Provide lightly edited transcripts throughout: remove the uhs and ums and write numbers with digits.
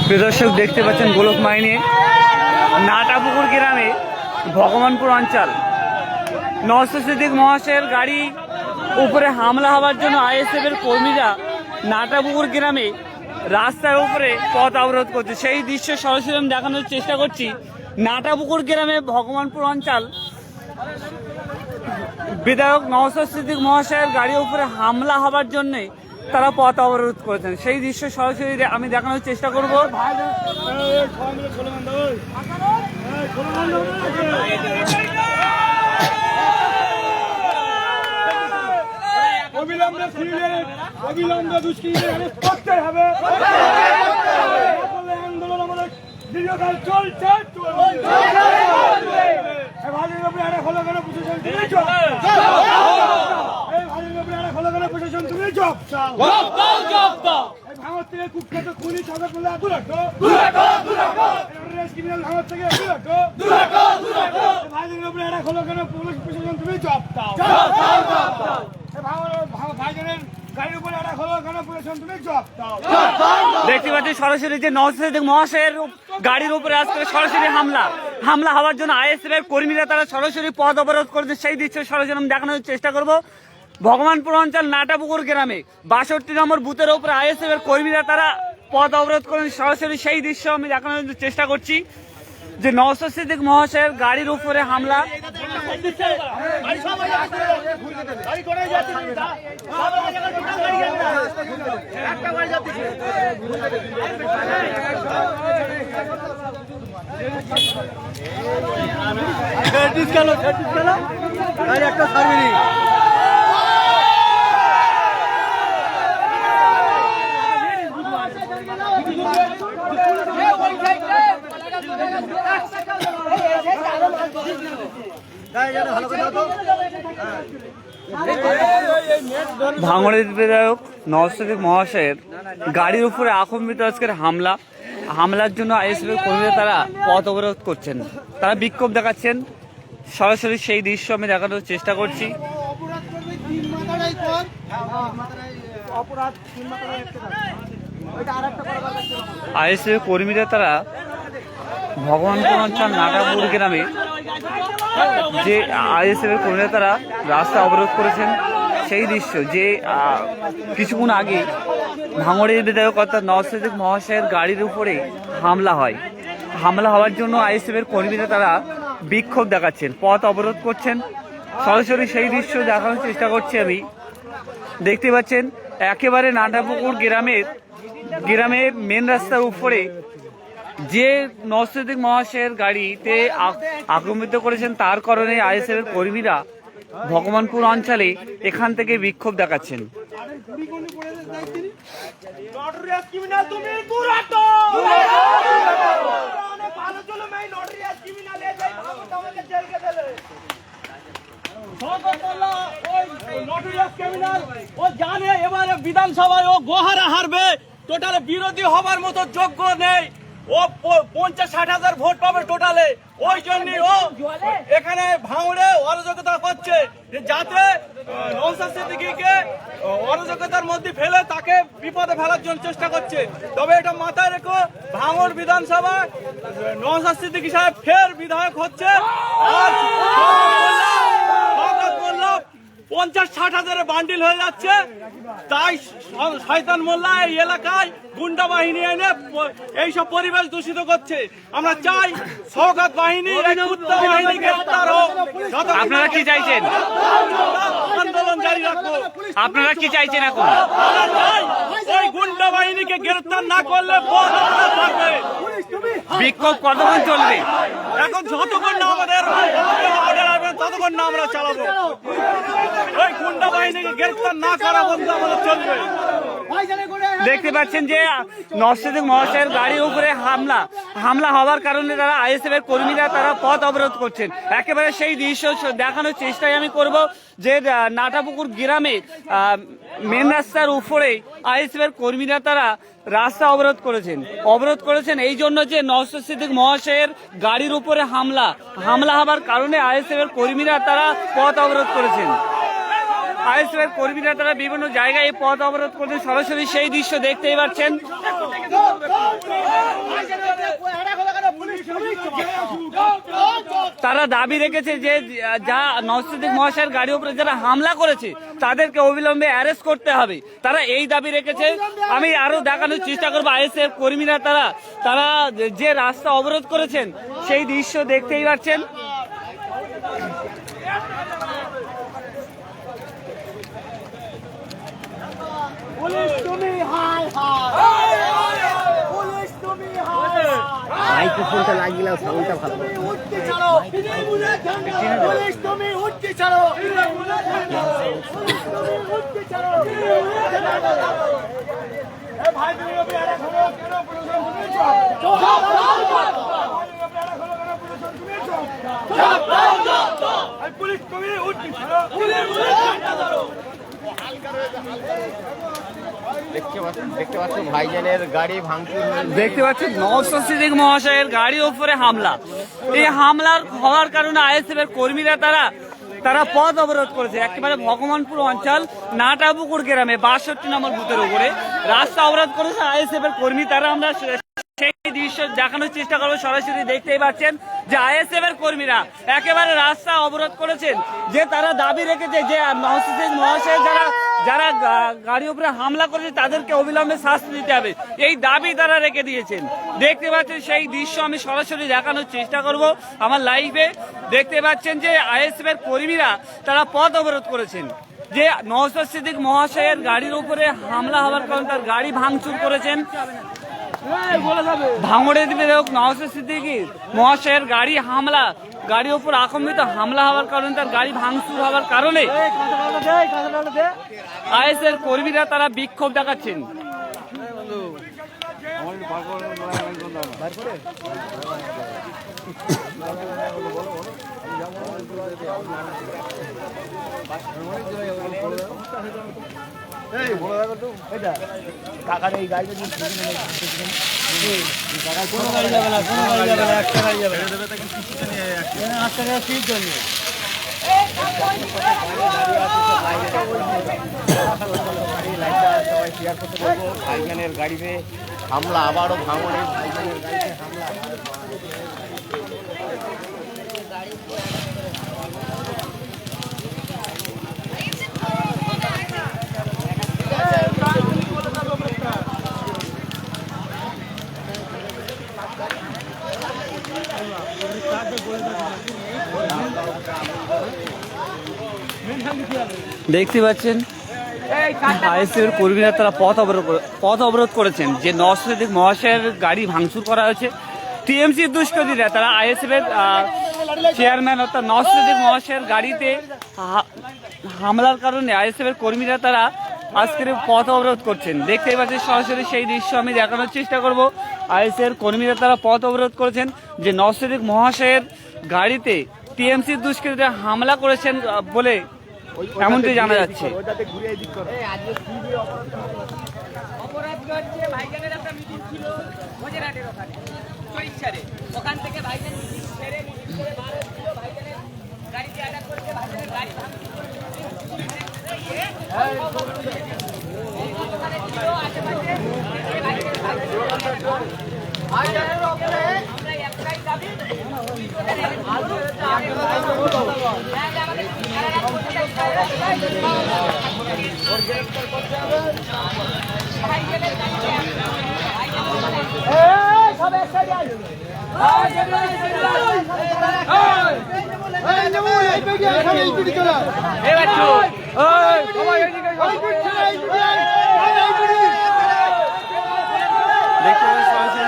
প্রিয় দর্শক দেখতে পাচ্ছেন গোলক মাইনে নাটাপুকুর গ্রামে ভগবানপুর অঞ্চল নওশাদ সিদ্দিক মহাশয়ের গাড়ি উপরে হামলা হওয়ার জন্য আইএসএফ এর কর্মীরা নাটাপুকুর গ্রামে রাস্তার উপরে পথ অবরোধ করছে। সেই দৃশ্য সরাসরি আমি দেখানোর চেষ্টা করছি। নাটাপুকুর গ্রামে ভগবানপুর অঞ্চল বিধায়ক নওশাদ সিদ্দিক মহাশয়ের গাড়ির উপরে হামলা হওয়ার জন্যে তারা পথ অবরোধ করেছেন। সেই দৃশ্য সরাসরি আমি দেখানোর চেষ্টা করব। অবিলম্বে দুষ্কৃতীদের অ্যারেস্ট করতে হবে। আন্দোলন আমাদের দীর্ঘকাল চলছে। কুখ্যাত খুনি সদর পুলিশ প্রশাসন তুমি জব দাও। দেখতে পাচ্ছি সরাসরি যে নওশাদ সিদ্দিক মহাশয়ের গাড়ির উপরে আজকে সরাসরি হামলা হওয়ার জন্য আইএসএফ এর কর্মীরা তারা সরাসরি পথ অবরোধ করেছে। সেই দৃশ্য সরাসরি আমি দেখানোর চেষ্টা করব। ভগবানপুর অঞ্চল নাটাপুকুর গ্রামে 62 নম্বর বুথের উপরে আইএসএফ এর কর্মীরা তারা পথ অবরোধ করেন। সরাসরি সেই দৃশ্য আমি দেখানোর চেষ্টা করছি যে নওশাদ সিদ্দিক মহাশয়ের গাড়ির উপরে হামলা। ভাঙড়ের বিধায়ক নওশাদ সিদ্দিক মহাশয়ের গাড়ির উপরে আকম্পিত আজকের হামলার জন্য আইএসএফ এর কর্মীরা তারা পথ অবরোধ করছেন, তারা বিক্ষোভ দেখাচ্ছেন। সরাসরি সেই দৃশ্য আমি দেখানোর চেষ্টা করছি। আইএসএফ কর্মীরা তারা ভগবানপুর অঞ্চল নাটাপুর গ্রামে যে আইএসএফ এর কর্মীরা তারা রাস্তা অবরোধ করেছেন। সেই দৃশ্য যে কিছুক্ষণ আগে ভাঙড়ের বিধায়ক অর্থাৎ নওশাদ সিদ্দিক মহাশয়ের গাড়ির উপরে হামলা হওয়ার জন্য আইএসএফ এর কর্মীরা তারা বিক্ষোভ দেখাচ্ছেন, পথ অবরোধ করছেন। সরাসরি সেই দৃশ্য দেখানোর চেষ্টা করছি আমি। দেখতে পাচ্ছেন একেবারে নাটাপুকুর গ্রামের মেন রাস্তার উপরে যে নওশাদ সিদ্দিক মহাশয়ের গাড়িতে আক্রমিত করেছেন, তার কারণে আইএসএফ এর কর্মীরা ভগবানপুর অঞ্চলে এখান থেকে বিক্ষোভ দেখাচ্ছেন। ও জানে এবারে বিধানসভায় ও গোহারা হারবে, টোটালে বিরোধী হবার মতো যোগ্য নেই। ও 50-60 হাজার ভোট পাবে টোটালে। ওই জন্য ও এখানে ভাঙড়ে অরাজকতা করছে, যাতে নওশাদ সিদ্দিকীকে অরাজকতার মধ্যে ফেলে তাকে বিপদে ফেলার জন্য চেষ্টা করছে। তবে এটা মাথায় রেখো, ভাঙড় বিধানসভা নওশাদ সিদ্দিকী সাহেব ফের বিধায়ক হচ্ছে। আর 50-60 হাজারের বান্ডিল হয়ে যাচ্ছে। তাই শয়তান মোল্লা এই এলাকায় গুন্ডা বাহিনী এনে এইসব পরিবেশ দূষিত করছে। আমরা চাই সওগাত বাহিনী গ্রেফতার হোক। আপনারা কি চাইছেন? আন্দোলন জারি রাখবো। আপনারা কি চাইছেন এখন? ওই গুন্ডা বাহিনীকে গ্রেফতার না করলে বিক্ষোভ কতক্ষণ চলবে? এখন যতক্ষণ না আমাদের অর্ডার আসবে ততক্ষণ না আমরা চালাবো। ওই গুন্ডা বাহিনীকে গ্রেফতার না করা পর্যন্ত আমাদের চলবে। দেখতে পাচ্ছেন যে নওশাদ সিদ্দিক মহাশয়ের গাড়ির উপরে হামলা হওয়ার কারণে তারা আইএসএফ এর কর্মীরা তারা পথ অবরোধ করছেন। একেবারে সেই দৃশ্য দেখানোর চেষ্টাই আমি করব যে নাটাপুকুর গ্রামে মেন রাস্তার উপরে আইএসএফ এর কর্মীরা তারা রাস্তা অবরোধ করেছেন এই জন্য যে নওশাদ সিদ্দিক মহাশয়ের গাড়ির উপরে হামলা হবার কারণে আইএসএফ এর কর্মীরা তারা পথ অবরোধ করেছেন। আইএসএফ এর কর্মীরা তারা বিভিন্ন জায়গায় পথ অবরোধ করছেন। সরাসরি সেই দৃশ্য দেখতেই পাচ্ছেন। তারা দাবি রেখেছে যে যা নওশাদ সিদ্দিক মহাশয়ের গাড়ির উপরে যারা হামলা করেছে তাদেরকে অবিলম্বে অ্যারেস্ট করতে হবে। তারা এই দাবি রেখেছে। আমি আরো দেখানোর চেষ্টা করবো আইএসএফ কর্মীরা তারা যে রাস্তা অবরোধ করেছেন সেই দৃশ্য দেখতেই পাচ্ছেন। পুলিশ তুমি হায় হায়, পুলিশ তুমি হায় হায়, মাইক্রোফোনটা লাগিয়ে নাও, সাউন্ডটা ভালো করে। উঠতে ছাড়ো, পুলিশ তুমি উঠতে ছাড়ো, পুলিশ তুমি উঠতে ছাড়ো। এ ভাই তুমি ওকে আরে খবর কেন প্রশাসন তুমি চুপ চুপ পুলিশ তুমি উঠতে ছাড়ো, দেখতে পাচ্ছ ভাইজানের গাড়ি ভাঙচুর হয়েছে। দেখতে পাচ্ছেন নওশাদ সিদ্দিক মহাশয়ের গাড়ির উপরে হামলা। এই হামলার হওয়ার কারণে আইএসএফ এর কর্মীরা তারা পথ অবরোধ করেছে। একেবারে ভগবানপুর অঞ্চল নাটাপুকুর গ্রামে 62 নম্বর বুথের উপরে রাস্তা অবরোধ করেছে আইএসএফ এর কর্মী। আমরা সেই দৃশ্য দেখানোর চেষ্টা করবো। সরাসরি দেখতেই পাচ্ছেন যে আইএসএফ এর কর্মীরা একেবারে রাস্তা অবরোধ করেছেন, যে তারা দাবি রেখেছে যে নওশাদ সিদ্দিক মহাশয় যারা গাড়ির উপরে হামলা করেছে তাদেরকে অবিলম্বে শাস্তি দিতে হবে, এই দাবি তারা রেখে দিয়েছেন। দেখতে পাচ্ছেন সেই দৃশ্য আমি সরাসরি দেখানোর চেষ্টা করব আমার লাইভে। দেখতে পাচ্ছেন যে আইএসএফ এর কর্মীরা তারা পথ অবরোধ করেছেন, যে নওশাদ সিদ্দিক মহাশয়ের গাড়ির উপরে হামলা হওয়ার কারণে তার গাড়ি ভাঙচুর করেছেন। ভাঙড়ের বিধায়ক নওশাদ সিদ্দিক মহাশয়ের গাড়ির উপর আকম্বিত হামলা হওয়ার কারণে তার গাড়ি ভাঙচুর হওয়ার কারণে আইএসএফ কর্মীরা তারা বিক্ষোভ দেখাচ্ছেন। ভাইজানের গাড়িতে হামলা, আবারও ভাঙনের ভাইজানের গাড়িতে হামলা। দেখতে পাচ্ছেন আইএসএফ কর্মীরা তারা পথ অবরোধ করেছেন, যে নওশাদ সিদ্দিক মহাশয়ের গাড়ি ভাঙচুর করা হয়েছে। টিএমসি দুষ্কৃতীরা তারা আইএসএফ এর চেয়ারম্যান অর্থাৎ নওশাদ সিদ্দিক মহাশয়ের গাড়িতে হামলার কারণে আইএসএফ এর কর্মীরা তারা আজকের পথ অবরোধ করছেন। দেখতেই পাচ্ছেন সরাসরি সেই দৃশ্য আমি দেখানোর চেষ্টা করব। আইএসএফ এর কর্মীরা তারা পথ অবরোধ করেছেন, যে নওশাদ সিদ্দিক মহাশয়ের গাড়িতে টিএমসি দুষ্কৃতীরা হামলা করেছেন বলে এমনটি জানা যাচ্ছে। অপরাধ হচ্ছে ভাইজানের একটা মিটিং ছিল মজেরাটের ওখানে চরিচ্ছারে, ওখান থেকে ভাইজান মিটিং ছেড়ে মিটিং করে বার হচ্ছিল, ভাইজানের গাড়িতে অ্যাটাক করেছে, ভাইজানের গাড়ি ভাঙচুর করেছে। আমরা একটাই দাবি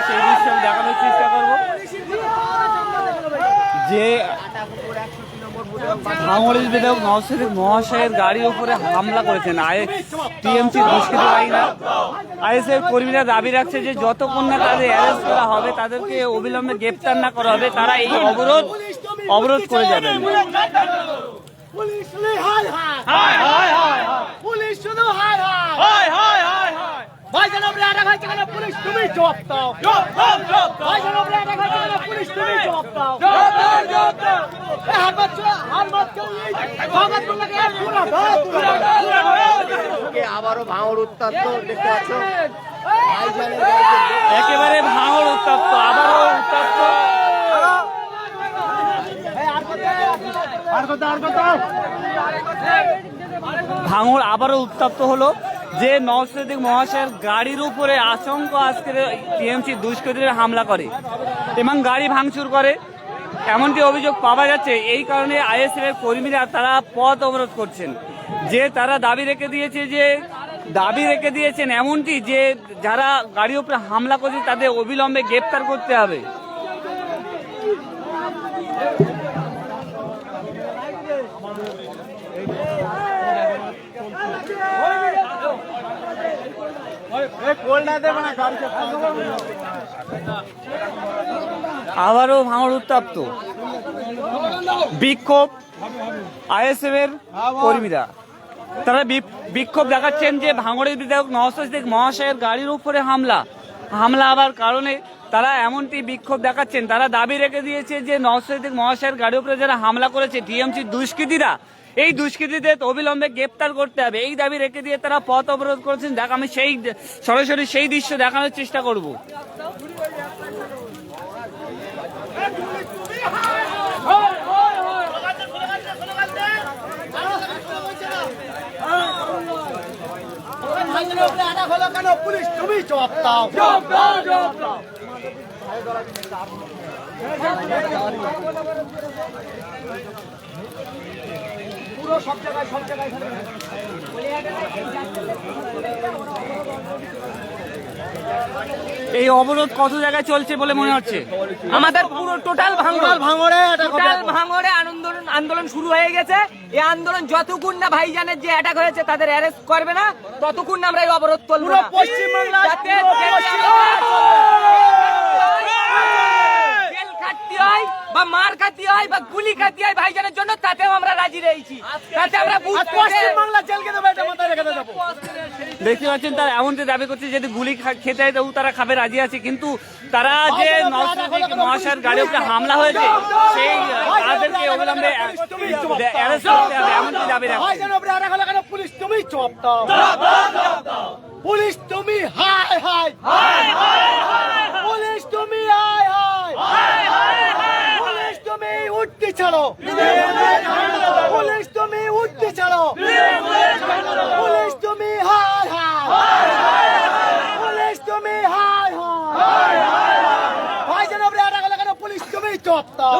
সেই দৃশ্য দেখানোর চেষ্টা করব, যে ভাঙড়ের বিধায়ক নওশাদ সিদ্দিক মহাশয়ের গাড়ির উপরে হামলা করেছেন টিএমসি দুষ্কৃতী বাহিনীরা। আইএসএফ কর্মীরা দাবি রাখছে যে যতক্ষণ না তাদের অ্যারেস্ট করা হবে, তাদেরকে অবিলম্বে গ্রেপ্তার না করা হবে, তারা এই অবরোধ করে যাবেন। পুলিশ হায় হায় হায় হায়, পুলিশ শুধু হায় হায় হায় হায় হায়। ভাইজান আমরা অ্যাটাক হয়েছে কেন, পুলিশ তুমি জবাব দাও। ভাইজান আমরা অ্যাটাক হয়েছে কেন, পুলিশ তুমি জবাব দাও। আবারও ভাঙড় উত্তপ্ত দেখতে পাচ্ছ। একেবারে ভাঙড় উত্তপ্ত, আবারও উত্তপ্ত। ভাঙড় আবারও উত্তপ্ত হলো যে নওশাদ মহাশয়ের গাড়ির উপরে আচমকা আজকে টিএমসি দুষ্কৃতীরা হামলা করে এবং গাড়ি ভাঙচুর করে, এমনটি অভিযোগ পাওয়া যাচ্ছে। এই কারণে আইএসএফ এর কর্মীরা তারা পথ অবরোধ করছেন, যে তারা দাবি রেখে দিয়েছেন এমনটি যে যারা গাড়ির উপরে হামলা করছে তাদের অবিলম্বে গ্রেপ্তার করতে হবে। আবারও ভাঙড় উত্তপ্ত, বিক্ষোভ আইএসএফ এর কর্মীরা তারা বিক্ষোভ দেখাচ্ছেন যে ভাঙড়ের বিধায়ক নওশাদ মহাশয়ের গাড়ির উপরে হামলা আবার কারণে তারা এমনটি বিক্ষোভ দেখাচ্ছেন। তারা দাবি রেখে দিয়েছে যে নওশাদ মহাশয়ের গাড়ির উপরে যারা হামলা করেছে টিএমসি দুষ্কৃতীরা, এই দুষ্কৃতীদের অবিলম্বে গ্রেপ্তার করতে হবে, এই দাবি রেখে দিয়ে তারা পথ অবরোধ করেছেন। দেখ আমি সরাসরি সেই দৃশ্য দেখানোর চেষ্টা করব। পুলিশ তুমি জবাব দাও। পুরো সব জায়গায় এই অবরোধ কত জায়গায় চলছে বলে মনে হচ্ছে? আমাদের পুরো টোটাল ভাঙড়ে আন্দোলন শুরু হয়ে গেছে। এই আন্দোলন যতক্ষণ না ভাইজানের যে অ্যাটাক হয়েছে তাদের অ্যারেস্ট করবে না ততক্ষণ আমরা এই অবরোধ তুলব না। পশ্চিমবাংলা জেল খাটতে হয় বা মার খাতে হয় বা গুলি খাতে হয় ভাইজানের জন্য, তাতেও আমরা রাজি রয়েছি। তাতে আমরা পশ্চিমবাংলা জেলকে দেবো, এটা মাথায় রেখে দেবো। দেখতে পাচ্ছেন তারা এমনটি দাবি করছে যদি গুলি খেতে হয় তবু তারা খাবে রাজি আছে, কিন্তু তারা যে নওশাদ মহাশয়ের গাড়ির উপরে হামলা হয়েছে সেই তাদেরকে অবিলম্বে অ্যারেস্ট করতে হবে এমনটি দাবি রাখছে। পুলিশ তুমি জবাব দাও। পুলিশ তুমি হাই হাই, পুলিশ তুমি হাই হাই, পুলিশ তুমি উঠতে ছাড়ো, পুলিশ তুমি উঠতে ছাড়ো, পুলিশ তুমি হাই হাই, পুলিশ তুমি হাই হাই। ভাইজান আপনি আটা গেলে কেন? পুলিশ তুমি জবাব দাও।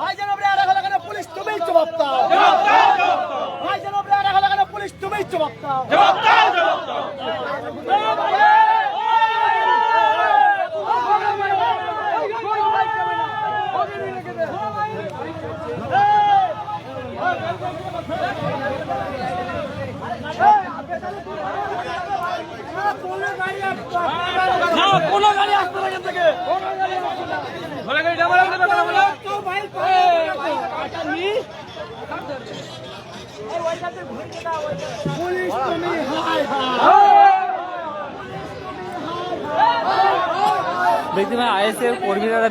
ভাইজান আপনি আটা গেলে কেন? পুলিশ তুমি জবাব দাও। ভাইজান আপনি আটা গেলে কেন? পুলিশ তুমি জবাব দাও। কোনো গাড়ি আসতে না, এখান থেকে পুলিশ তুমি হাই হাই। দেখতে পাবেন আইএসএফ কর্মীরা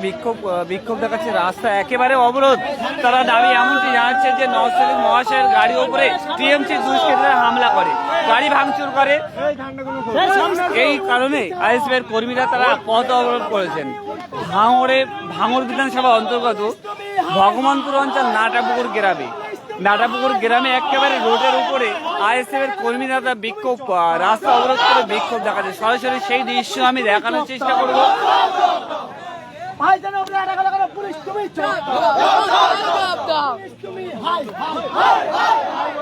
বিক্ষোভ দেখাচ্ছে, রাস্তা একেবারে অবরোধ। তারা দাবি এমনটি জানাচ্ছে যে নওশাদ মহাশয়ের গাড়ির উপরে টিএমসি দুষ্কৃতীরা হামলা করে, গাড়ি ভাঙচুর করে, এই কারণে আইএসএফ এর কর্মীরা তারা পথ অবরোধ করেছেন। ভাঙড় বিধানসভা অন্তর্গত ভগবানপুর অঞ্চল নাটাপুকুর গ্রামে একেবারে রোডের উপরে আইএসএফ এর কর্মীরা বিক্ষোভ রাস্তা অবরোধ করে বিক্ষোভ দেখাচ্ছে। সরাসরি সেই দৃশ্য আমি দেখানোর চেষ্টা করবো। ভাইজান আপনি আটা গেলে কেন? পুলিশ তুমি জবাব দাও। পুলিশ তুমি হাই হাই,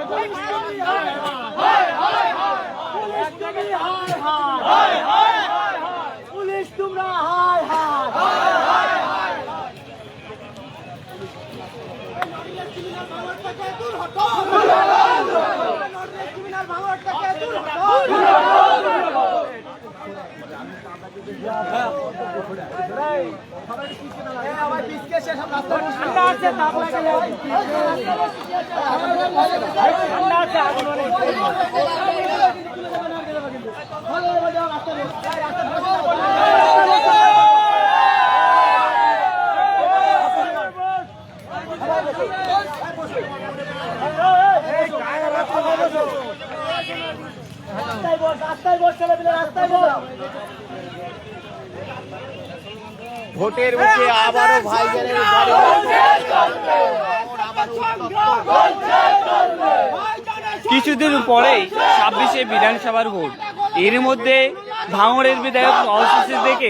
পুলিশ তুমি হাই হাই, পুলিশ তুমি হাই হাই, পুলিশ তোমরা হাই হাই। ভোটের মুখে আবারও ভাইজানের গাড়ি আবারও কিছুদিন পরেই 26শে বিধানসভার ভোট, এর মধ্যে ভাঙড়ের বিধায়ক নওশাদ থেকে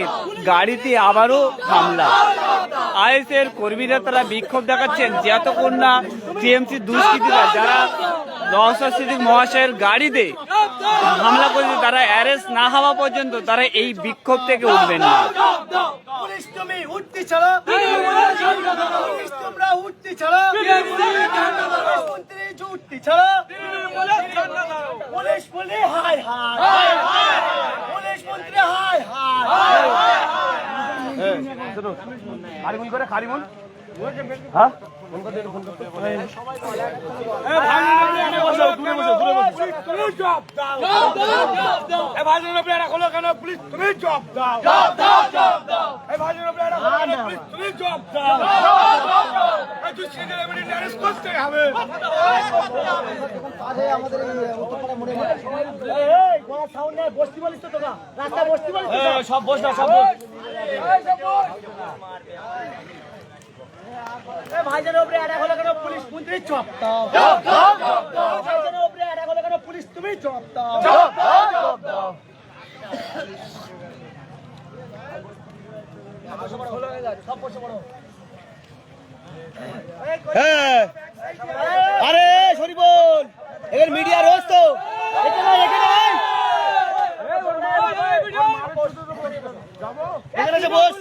গাড়িতে আবারও হামলা। আইএসএর কর্মীরা তারা বিক্ষোভ দেখাচ্ছেন যতক্ষণ না টিএমসি দুষ্কৃতীরা যারা নওশাদ সিদ্দিক মহাশয়ের গাড়িতে হামলা করেছে তারা অ্যারেস্ট না হওয়া পর্যন্ত তারা এই বিক্ষোভ থেকে উঠবেন না। পুলিশ তুমি উঠতে ছাড়ো, পুলিশ তোমরা উঠতে ছাড়ো, মন্ত্রী উঠতে ছাড়ো, পুলিশ বলে হায় হায়, পুলিশ মন্ত্রী হায় হায়। খারিমুন করে খারিমুন বস্তি বলিস তো তোরা, রাস্তায় বস্তি বলিস সব বস না, সব ভাইজানের উপরে অ্যাটাক হলো কেন? পুলিশ মন্ত্রী চপ দাও। ভাইজানের উপরে অ্যাটাক হলো কেন? পুলিশ তুমি চপ দাও। আরে শরীফুল এখানে মিডিয়া রোজ তো এখানে এসে বস।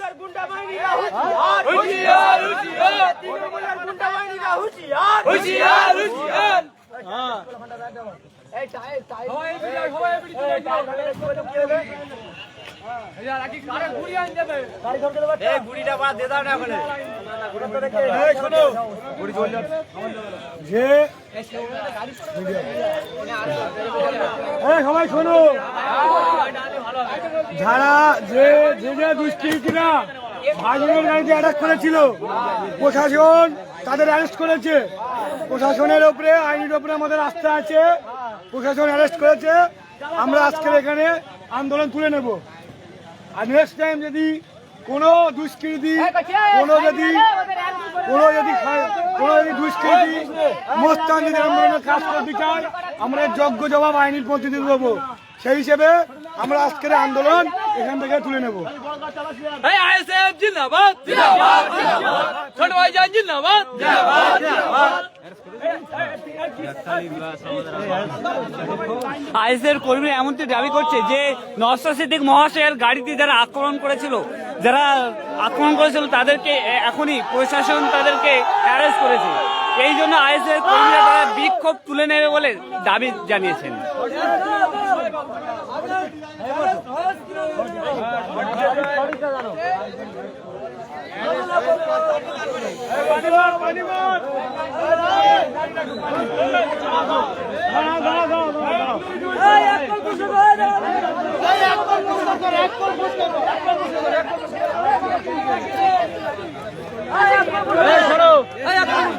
সবাই শোনো, যারা যে দুষ্কৃতীরা ভাইজানের গাড়িতে অ্যাটাক করেছিল প্রশাসন তাদের অ্যারেস্ট করেছে। প্রশাসনের উপরে আইনের উপরে আমাদের আস্থা আছে, প্রশাসন অ্যারেস্ট করেছে। আমরা আজকের এখানে আন্দোলন তুলে নেব। আর নেক্সট টাইম যদি কোনো দুষ্কৃতী কোনো যদি দুষ্কৃতী মোস্তান যদি আন্দোলনের কাজ করতে চায় আমরা যোগ্য জবাব আইনের পদ্ধতি দেবো। সেই হিসেবে আমরা আজকের আন্দোলন এখান থেকে তুলে নেব। ছোট ভাইজান জিন্দাবাদ। আইএসএর কর্মীরা এমনটি দাবি করছে যে নওশাদ সিদ্দিক মহাশয়ের গাড়িতে যারা আক্রমণ করেছিল তাদেরকে এখনই প্রশাসন তাদেরকে অ্যারেস্ট করেছে। এই জন্য আইএসএর কর্মীরা তারা বিক্ষোভ তুলে নেবে বলে দাবি জানিয়েছেন।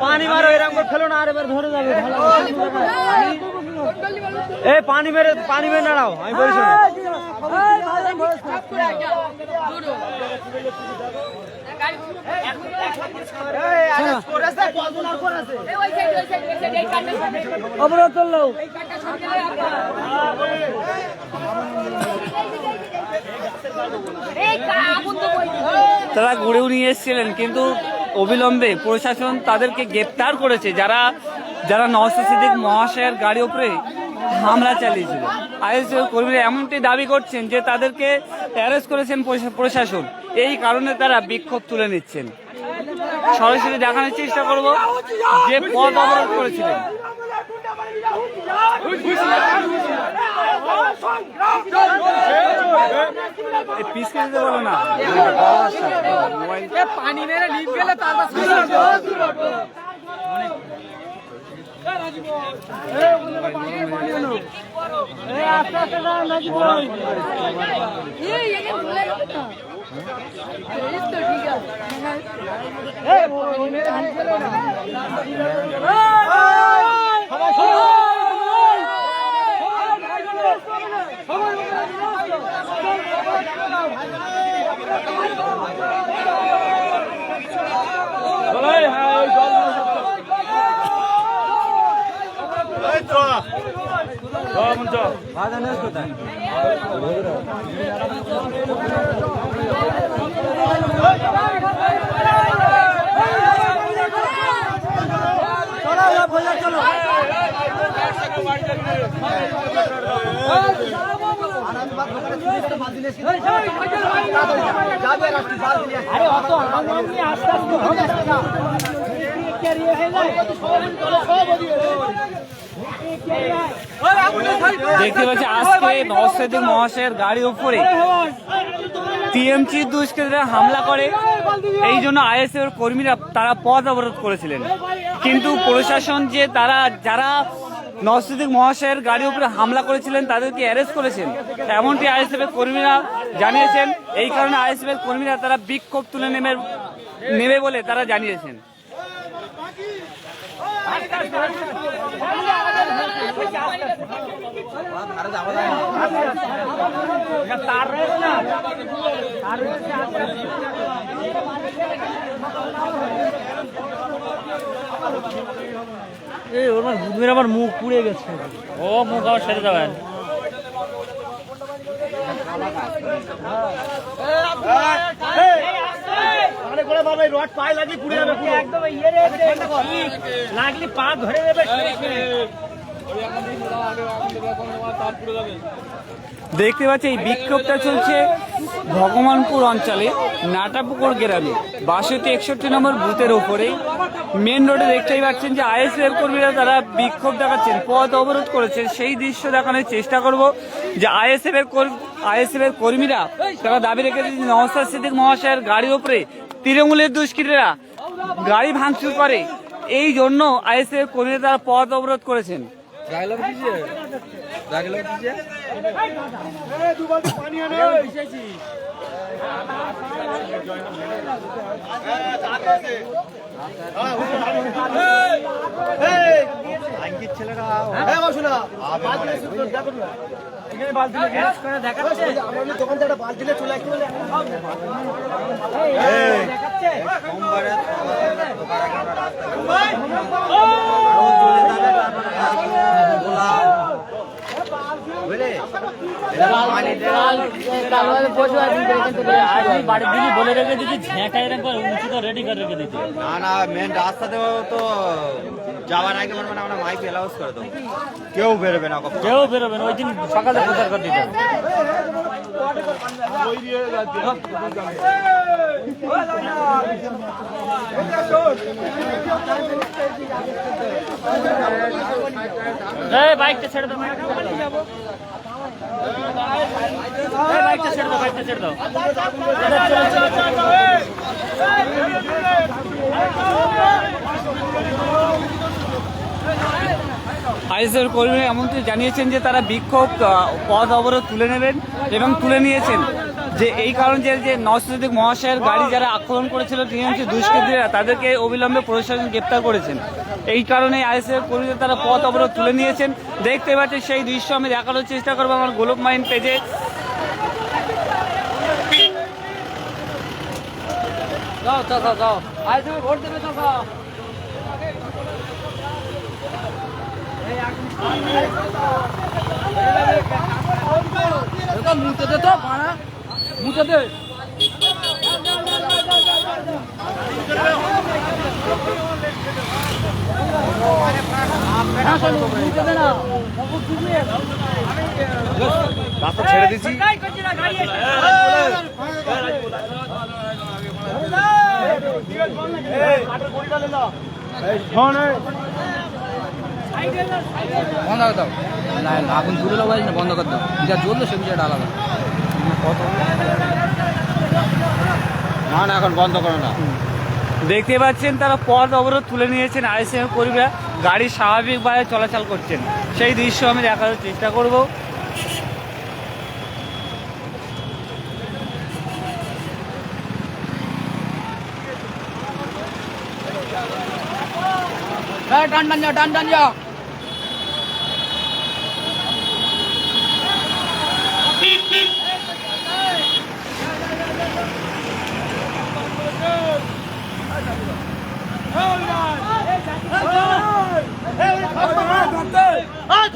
পানি মারো, এরকম করে ফেলো না, আর এবার ধরে যাবে। এই পানি মেরে নাড়াও, আমি বলছি অবরোধ করলো। তারা ঘুরেও নিয়ে এসেছিলেন কিন্তু অবিলম্বে প্রশাসন তাদেরকে গ্রেপ্তার করেছে যারা নওশাদ সিদ্দিক মহাশয়ের গাড়ির উপরে হামলা চালিয়েছিল। আইএসএফ কর্মীরা এমনটি দাবি করছেন যে তাদেরকে অ্যারেস্ট করেছেন প্রশাসন, এই কারণে তারা বিক্ষোভ তুলে নিচ্ছেন। সরাসরি দেখানোর চেষ্টা করব যে পথ অবরোধ করেছিলেন। পিছকে দিতে বলো না, পানি মেরে লিপ গেলে তারপর আরে অত আমি আস্তে আস্তে হবে দেখতে পাচ্ছি আজকে নওশাদ মহাশয়ের গাড়ির উপরে টিএমসি দুষ্কৃতীরা হামলা করে, এই জন্য আইএসএফ কর্মীরা তারা পথ অবরোধ করেছিলেন। কিন্তু প্রশাসন যে যারা নওশাদ মহাশয়ের গাড়ির উপরে হামলা করেছিলেন তাদেরকে অ্যারেস্ট করেছেন, এমনটি আইএসএফ কর্মীরা জানিয়েছেন। এই কারণে আইএসএফ কর্মীরা তারা বিক্ষোভ তুলে নেবে বলে তারা জানিয়েছেন। আমার মুখ পুড়ে গেছে, ও মুখ আবার সেরে যাবেন। রড পায়ে লাগলি পুড়ে যাবে, একদম লাগলি পা ধরে নেবে। দেখতে পাচ্ছি এই বিক্ষোভটা চলছে ভগবানপুর অঞ্চলে নাটাপুকুর গ্রামে 62-61 নম্বর বুথের ওপরে মেন রোডে। দেখতেই পাচ্ছেন যে আইএসএফ কর্মীরা তারা বিক্ষোভ দেখাচ্ছেন, পথ অবরোধ করেছেন। সেই দৃশ্য দেখানোর চেষ্টা করব যে আইএসএফ এর কর্মীরা তারা দাবি রেখেছে যে নওশাদ সিদ্দিক মহাশয়ের গাড়ির উপরে তৃণমূলের দুষ্কৃতীরা গাড়ি ভাঙচুর করে, এই জন্য আইএসএফ কর্মীরা তারা পথ অবরোধ করেছেন। দোকান থেকে বালতি চলে আসতে বলে রেখে দিচ্ছি ঝেঁকা এরকম উঁচু তো রেডি করে রেখে দিচ্ছি। না মেন রাস্তাতেও তো যাওয়ার আগে মানে আমরা মাইক অ্যালাউন্স করে দেবো, কেউ বেরোবে না, কেউ বেরোবে না, ওই দিন সকালে প্রচার করে দিতে হবে। বাইকটা ছেড়ে দাও, বাইকটা ছেড়ে দাও, বাইকটা ছেড়ে দাও। আইএসএফ কর্মীরা এমনকি জানিয়েছেন যে তারা বিক্ষোভ পথ অবরোধ তুলে নেবেন এবং তুলে নিয়েছেন যে এই কারণে যে নওশাদ সিদ্দিক মহাশয়ের গাড়ি যারা আক্রমণ করেছিল টিএমসি দুষ্কৃতীরা তাদেরকে অবিলম্বে প্রশাসন গ্রেপ্তার করেছেন। এই কারণে আইএসএফ কর্মীরা তারা পথ অবরোধ তুলে নিয়েছেন। দেখতে পাচ্ছেন সেই দৃশ্য আমি দেখানোর চেষ্টা করবো আমার গোলক মাইন পেজে। যাও আইএসএফ ভোট দেবে, যাও মুতে দে তো পাড়া, মুতে দে। রাস্তা ছেড়ে দিচ্ছি। বন্ধ করে দাও, আগুন তুলে লাগাই না, বন্ধ করে দাও। যা জ্বললো সে বিষয়টা আলাদা। না এখন বন্ধ করো না। দেখতে পাচ্ছেন তারা পথ অবরোধ তুলে নিয়েছেন, আইএসএফ কর্মীরা গাড়ি স্বাভাবিকভাবে চলাচল করছেন, সেই দৃশ্য আমি দেখানোর চেষ্টা করব। টান টান যাও, টান টান যাও।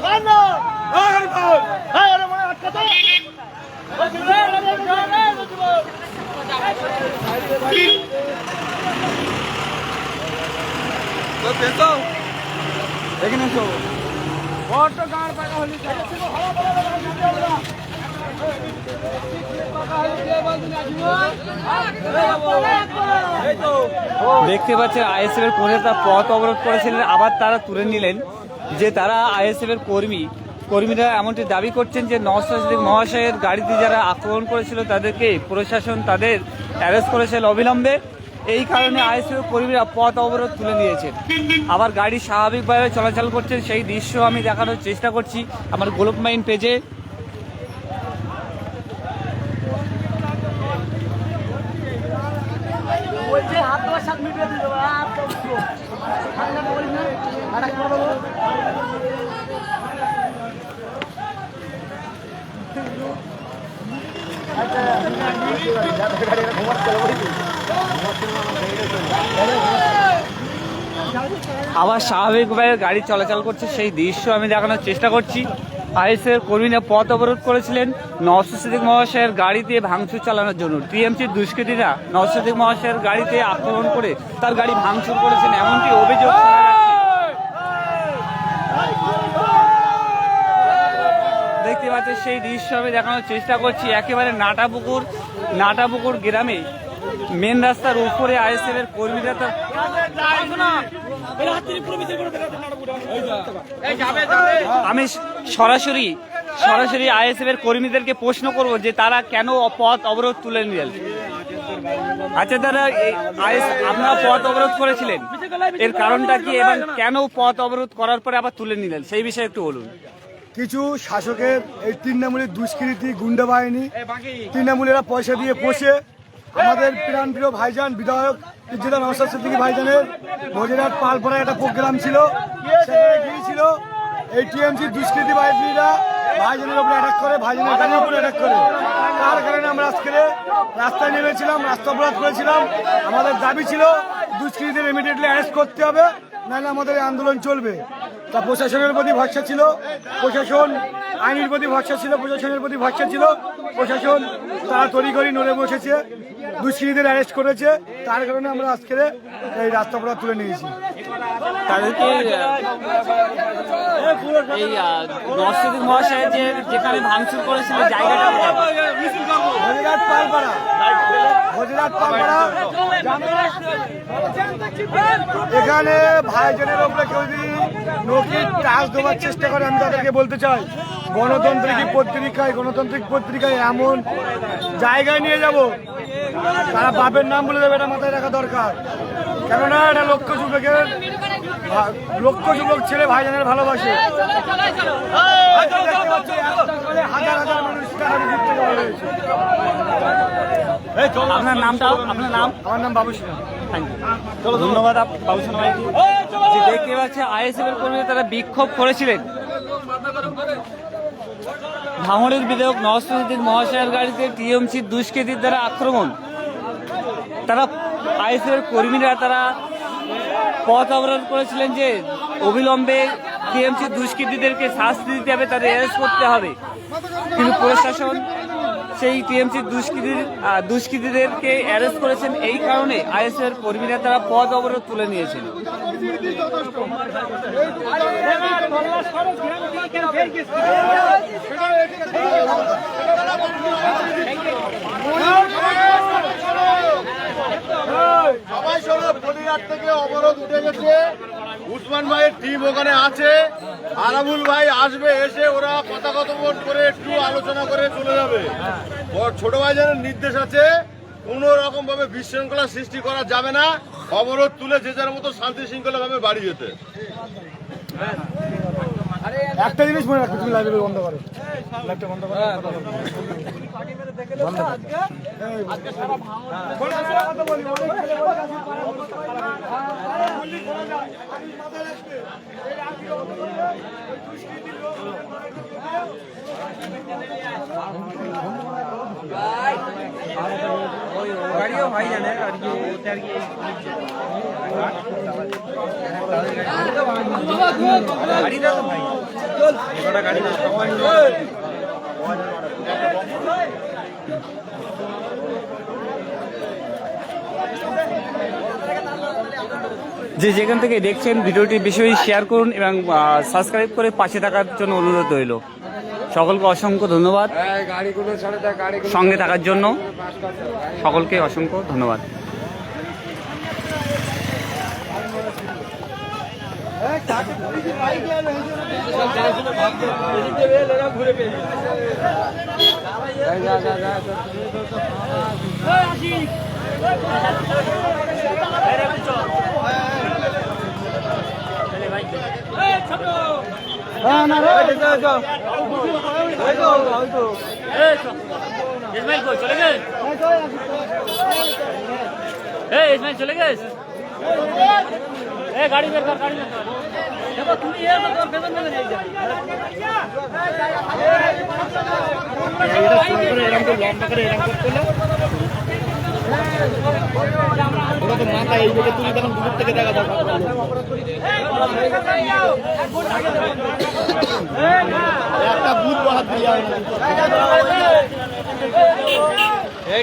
ধর না এখানে তো দেখতে পাচ্ছেন আইএসএফ এর কর্মীরা পথ অবরোধ করেছিলেন, আবার তারা তুলে নিলেন যে তারা আইএসএফ এর কর্মীরা এমনটি দাবি করছেন যে নওশাদ সিদ্দিকী মহাশয়ের গাড়িতে যারা আক্রমণ করেছিল তাদেরকে প্রশাসন তাদের অ্যারেস্ট করেছিল অবিলম্বে। এই কারণে আইএসএফ কর্মীরা পথ অবরোধ তুলে নিয়েছেন, আবার গাড়ি স্বাভাবিকভাবে চলাচল করছে। সেই দৃশ্য আমি দেখানোর চেষ্টা করছি আমার গোলক মাইন পেজে। আবার স্বাভাবিকভাবে গাড়ি চলাচল করছে, সেই দৃশ্য আমি দেখানোর চেষ্টা করছি। আইএসএফ কর্মীরা পথ অবরোধ করেছিলেন নওশাদ সিদ্দিকী মহাশয়ের গাড়ি দিয়ে ভাঙচুর চালানোর জন্য। টিএমসির দুষ্কৃতীরা নওশাদ সিদ্দিকী মহাশয়ের গাড়িতে আক্রমণ করে তার গাড়ি ভাঙচুর করেছেন, এমনটি অভিযোগ শোনা যাচ্ছে। দেখতে পাচ্ছেন সেই দৃশ্য আমি দেখানোর চেষ্টা করছি। একেবারে নাটাপুকুর গ্রামে মেন রাস্তার উপরে আইএসএফ এর কর্মীরা আমি সরাসরি আইএসএফ এর কর্মীদেরকে প্রশ্ন করব যে তারা কেন পথ অবরোধ তুলে নিলেন। আচ্ছা দাদা, আপনারা পথ অবরোধ করেছিলেন, এর কারণটা কি এবং কেন পথ অবরোধ করার পরে আবার তুলে নিলেন সেই বিষয়ে একটু বলুন। কিছু শাসকের এই তৃণমূলের দুষ্কৃতী গুন্ডা বাহিনী, তৃণমূলেরা পয়সা দিয়ে পোষে আমাদের প্রাণপ্রিয় ভাইজান বিধায়ক জেলা নওশাদ সিদ্দিকী ভাইজানের ভোজেরহাট পালপাড়ায় একটা প্রোগ্রাম ছিল, সেখানে গিয়েছিল এই টিএমসির দুষ্কৃতী বাহিনীরা ভাইজানের উপরে অ্যাটাক করে, ভাইজানের গাড়ির উপরে অ্যাটাক করে। তার কারণে আমরা আজকে রাস্তায় নেমেছিলাম, রাস্তা অবরোধ করেছিলাম। আমাদের দাবি ছিল দুষ্কৃতীদের ইমিডিয়েটলি অ্যারেস্ট করতে হবে, নাহলে আমাদের এই আন্দোলন চলবে। তা প্রশাসনের প্রতি ভরসা ছিল, প্রশাসন আইনের প্রতি ভরসা ছিল, প্রশাসনের প্রতি ভরসা ছিল। প্রশাসন তারা তড়িঘড়ি নড়ে বসেছে, দুষ্কৃতীদের অ্যারেস্ট করেছে। তার কারণে আমরা আজকে এই রাস্তা অবরোধ তুলে নিয়েছি। তাদেরকে এই নওশাদ সিদ্দিকী মহাশয় যেখানে ভাঙচুর করেছিল জায়গাটা ভোজেরহাট পালপাড়া এখানে ভাইজানের উপরে কেউ যদি নকির টাচ দেওয়ার চেষ্টা করে, আমি তাদেরকে বলতে চাই গণতান্ত্রিক পত্রিকায় এমন জায়গায় নিয়ে যাব তারা বাপের নাম বলে দেবে, এটা মাথায় রাখা দরকার। কেননা এটা লক্ষ যুবক ছেলে ভাইজানের ভালোবাসে। হাজার মানুষ ঘুরতে যাওয়া হয়েছে। আপনার নামটা? আপনার নাম? আমার নাম বাবু সিনহা। ধন্যবাদ বাবু সিনহা ভাইকে। যে দেখতে পাচ্ছে আইএসএফ এর কর্মীরা তারা বিক্ষোভ করেছিলেন ভাঙড়ের বিধায়ক নওশাদ সিদ্দিকী মহাশয়ের গাড়িতে টিএমসির দুষ্কৃতীর দ্বারা আক্রমণ। তারা আইএসএফ এর কর্মীরা তারা পথ অবরোধ করেছিলেন যে অবিলম্বে টিএমসির দুষ্কৃতীদেরকে শাস্তি দিতে হবে, তাদের অ্যারেস্ট করতে হবে। কিন্তু প্রশাসন সেই টিএমসির দুষ্কৃতীদেরকে অ্যারেস্ট করেছেন। এই কারণে আইএসএফ এর কর্মীরা তারা পথ অবরোধ তুলে নিয়েছেন। সবাই শোনো, বলিহাট থেকে অবরোধ উঠে গেছে। উসমান ভাইয়ের টিম ওখানে আছে, আরাবুল ভাই আসবে, এসে ওরা কথোপকথন করে একটু আলোচনা করে চলে যাবে। ছোট ভাইজানের নির্দেশ আছে, কোন রকম ভাবে বিশৃঙ্খলা সৃষ্টি করা যাবে না, অবরোধ তুলে যে যার মতো শান্তি শৃঙ্খলা ভাবে বাড়ি যেতে। একটা জিনিস মনে রাখবে, তুমি লাইব্রেরি বন্ধ করো, লাইভটা বন্ধ করো। গাড়িও ভাই জানে আর কি গাড়িটা তো ভাই গাড়ি যে যেখান থেকে দেখছেন ভিডিওটি বেশি বেশি শেয়ার করুন এবং সাবস্ক্রাইব করে পাশে থাকার জন্য অনুরোধ রইল। সকলকে অসংখ্য ধন্যবাদ সঙ্গে থাকার জন্য, সকলকে অসংখ্য ধন্যবাদ। ইসমাইল কই চলে গেছে? ইসমাইল চলে গেছে? গাড়ি বের কর, গাড়ি বের কর। দেখো তুমি তোর পেছন পেছন এই যা। ওরা তো মাথা এইভাবে তুলি তখন দূর থেকে দেখা যাবে। একটা বুট বাহাত দিয়ে এই